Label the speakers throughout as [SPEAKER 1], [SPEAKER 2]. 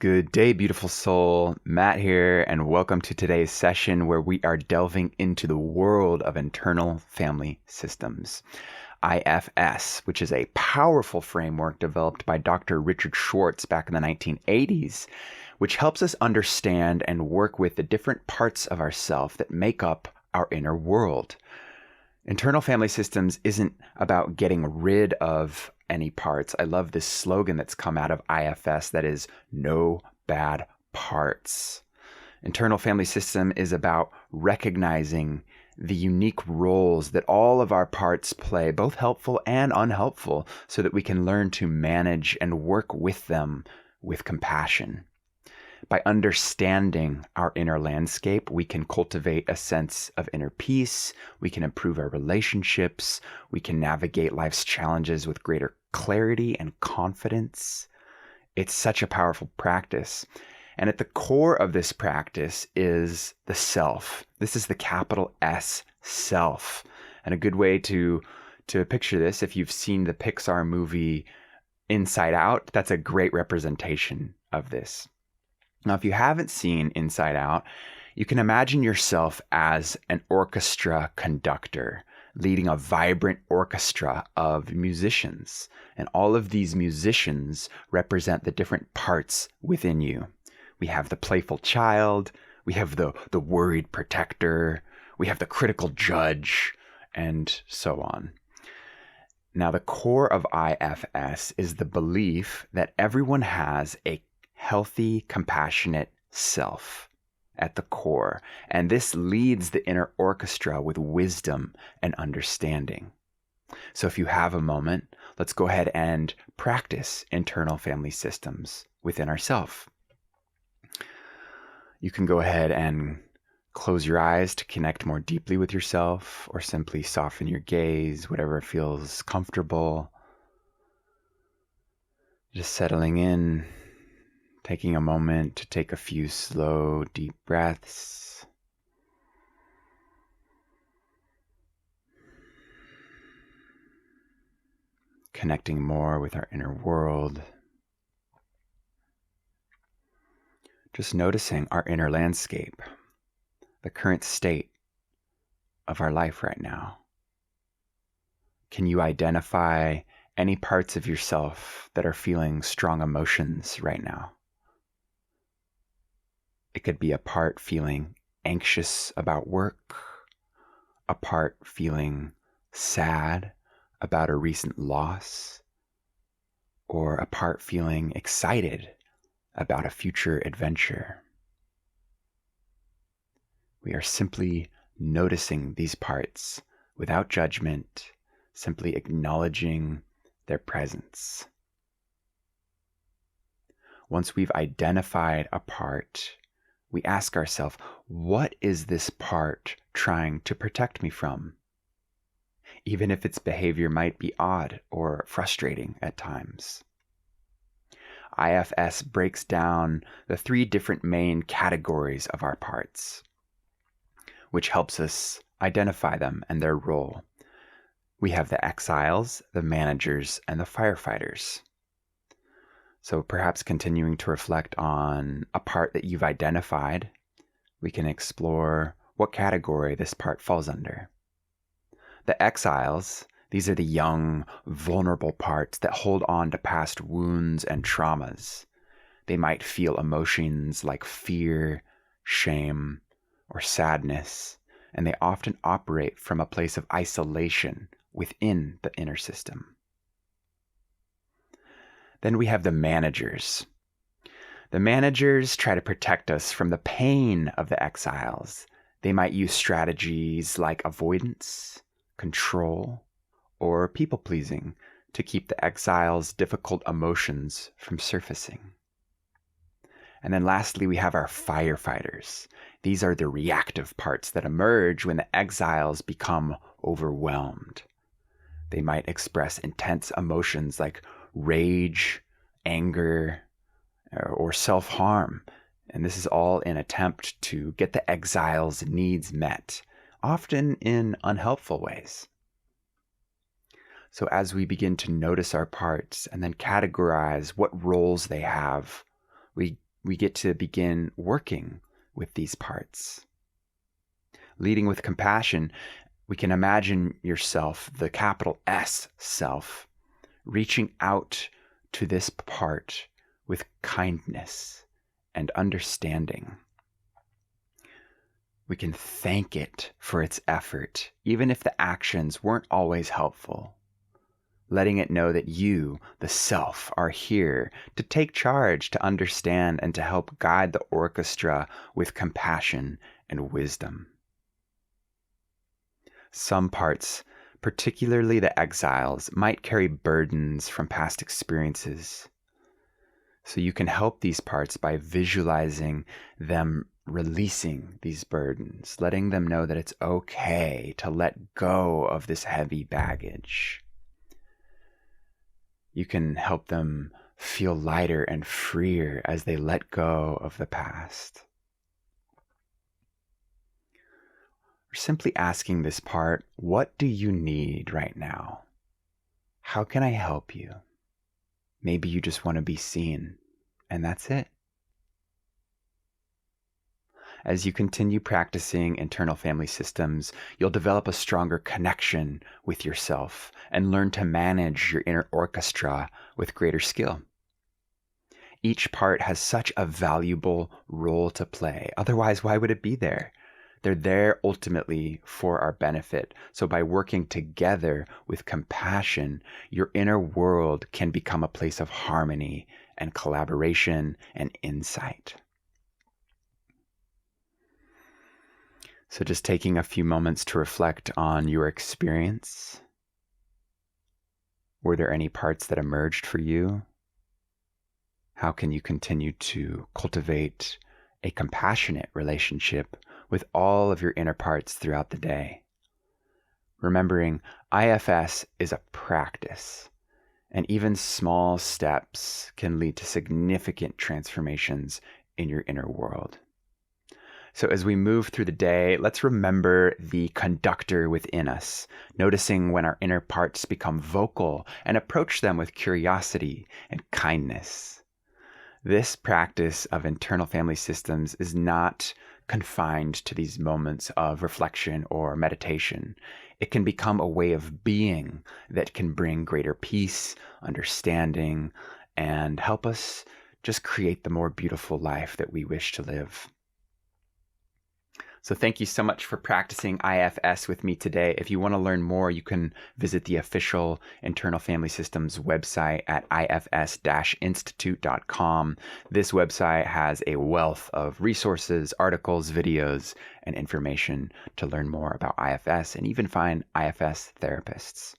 [SPEAKER 1] Good day, beautiful soul. Matt here, and welcome to today's session where we are delving into the world of internal family systems. IFS, which is a powerful framework developed by Dr. Richard Schwartz back in the 1980s, which helps us understand and work with the different parts of ourself that make up our inner world. Internal family systems isn't about getting rid of any parts. I love this slogan that's come out of IFS that is no bad parts. Internal family system is about recognizing the unique roles that all of our parts play, both helpful and unhelpful, so that we can learn to manage and work with them with compassion. By understanding our inner landscape, we can cultivate a sense of inner peace, we can improve our relationships, we can navigate life's challenges with greater clarity and confidence. It's such a powerful practice. And at the core of this practice is the self. This is the capital S, self. And a good way to picture this, if you've seen the Pixar movie Inside Out, that's a great representation of this. Now, if you haven't seen Inside Out, you can imagine yourself as an orchestra conductor leading a vibrant orchestra of musicians. And all of these musicians represent the different parts within you. We have the playful child, we have the worried protector, we have the critical judge, and so on. Now, the core of IFS is the belief that everyone has a healthy, compassionate self at the core. And this leads the inner orchestra with wisdom and understanding. So if you have a moment, let's go ahead and practice internal family systems within ourselves. You can go ahead and close your eyes to connect more deeply with yourself, or simply soften your gaze, whatever feels comfortable. Just settling in. Taking a moment to take a few slow, deep breaths. Connecting more with our inner world. Just noticing our inner landscape, the current state of our life right now. Can you identify any parts of yourself that are feeling strong emotions right now? It could be a part feeling anxious about work, a part feeling sad about a recent loss, or a part feeling excited about a future adventure. We are simply noticing these parts without judgment, simply acknowledging their presence. Once we've identified a part, we ask ourselves, what is this part trying to protect me from? Even if its behavior might be odd or frustrating at times. IFS breaks down the three different main categories of our parts, which helps us identify them and their role. We have the exiles, the managers, and the firefighters. So perhaps continuing to reflect on a part that you've identified, we can explore what category this part falls under. The exiles, these are the young, vulnerable parts that hold on to past wounds and traumas. They might feel emotions like fear, shame, or sadness, and they often operate from a place of isolation within the inner system. Then we have the managers. The managers try to protect us from the pain of the exiles. They might use strategies like avoidance, control, or people-pleasing to keep the exiles' difficult emotions from surfacing. And then lastly, we have our firefighters. These are the reactive parts that emerge when the exiles become overwhelmed. They might express intense emotions like rage, anger, or self-harm. And this is all in an attempt to get the exiles' needs met, often in unhelpful ways. So as we begin to notice our parts and then categorize what roles they have, we we get to begin working with these parts. Leading with compassion, we can imagine yourself, the capital S self, reaching out to this part with kindness and understanding. We can thank it for its effort, even if the actions weren't always helpful. Letting it know that you, the self, are here to take charge, to understand, and to help guide the orchestra with compassion and wisdom. Some parts, particularly the exiles, might carry burdens from past experiences. So you can help these parts by visualizing them releasing these burdens, letting them know that it's okay to let go of this heavy baggage. You can help them feel lighter and freer as they let go of the past. Or simply asking this part, what do you need right now? How can I help you? Maybe you just want to be seen, and that's it. As you continue practicing internal family systems, you'll develop a stronger connection with yourself and learn to manage your inner orchestra with greater skill. Each part has such a valuable role to play. Otherwise, why would it be there? They're there ultimately for our benefit. So by working together with compassion, your inner world can become a place of harmony and collaboration and insight. So just taking a few moments to reflect on your experience. Were there any parts that emerged for you? How can you continue to cultivate a compassionate relationship with all of your inner parts throughout the day? Remembering IFS is a practice, and even small steps can lead to significant transformations in your inner world. So as we move through the day, let's remember the conductor within us, noticing when our inner parts become vocal and approach them with curiosity and kindness. This practice of internal family systems is not confined to these moments of reflection or meditation. It can become a way of being that can bring greater peace, understanding, and help us just create the more beautiful life that we wish to live. So thank you so much for practicing IFS with me today. If you want to learn more, you can visit the official Internal Family Systems website at ifs-institute.com. This website has a wealth of resources, articles, videos, and information to learn more about IFS and even find IFS therapists.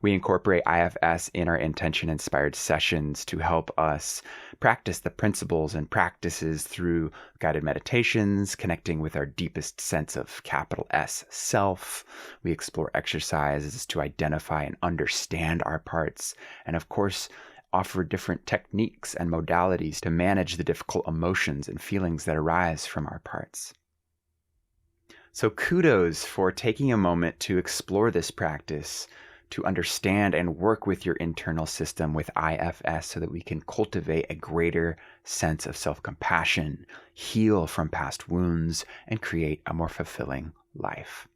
[SPEAKER 1] We incorporate IFS in our intention-inspired sessions to help us practice the principles and practices through guided meditations, connecting with our deepest sense of capital S self. We explore exercises to identify and understand our parts, and of course, offer different techniques and modalities to manage the difficult emotions and feelings that arise from our parts. So kudos for taking a moment to explore this practice, to understand and work with your internal system with IFS so that we can cultivate a greater sense of self-compassion, heal from past wounds, and create a more fulfilling life.